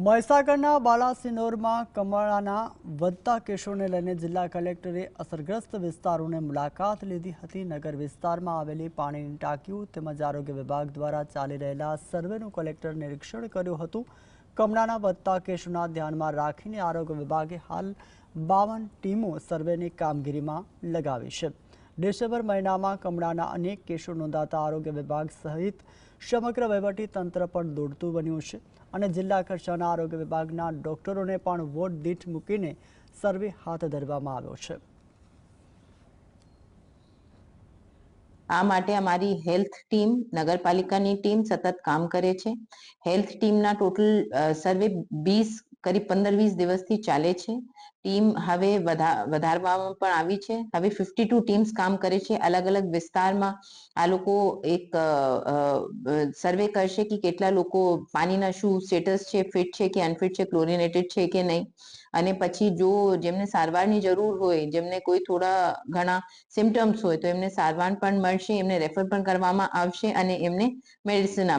મહીસાગરના બાલાસિનોરમાં કમળાના વધતા કેસોને લઈને જિલ્લા કલેક્ટરે અસરગ્રસ્ત વિસ્તારોની મુલાકાત લીધી હતી। નગર વિસ્તારમાં આવેલી પાણીની ટાંકીઓ તેમજ આરોગ્ય વિભાગ દ્વારા ચાલી રહેલા સર્વેનું કલેક્ટર નિરીક્ષણ કર્યું હતું। કમળાના વધતા કેસોના ધ્યાનમાં રાખીને આરોગ્ય વિભાગે હાલ 52 ટીમો સર્વેની કામગીરીમાં લગાવી છે। ડિસેમ્બર મહિનામાં કમળાના અનેક કેસો નોંધાતા આરોગ્ય વિભાગ સહિત સમગ્ર વહીવટી તંત્ર પણ દોડતું બન્યું છે અને જિલ્લા કક્ષાના આરોગ્ય વિભાગના ડોક્ટરોને પણ વોર્ડ દીઠ મૂકીને સર્વે હાથ ધરવામાં આવ્યો છે। આ માટે અમારી હેલ્થ ટીમ નગરપાલિકાની ટીમ સતત કામ કરે છે। હેલ્થ ટીમના ટોટલ સર્વે 20 કરીબ 15-20 દિવસથી ચાલે છે। ટીમ હવે વધારવામાં પણ આવી છે। હવે 52 ટીમ્સ કામ કરે છે। અલગ અલગ વિસ્તારમાં આ લોકો એક સર્વે કરશે કે કેટલા લોકો પાણીના શું સ્ટેટસ છે, ફિટ છે કે અનફિટ છે, ક્લોરિનેટેડ છે કે નહીં, અને પછી જો જેમને સારવારની જરૂર હોય, જેમને કોઈ થોડા ઘણા સિમ્ટમ્સ હોય તો એમને સારવાર પણ મળશે, એમને રેફર પણ કરવામાં આવશે અને એમને મેડિસિન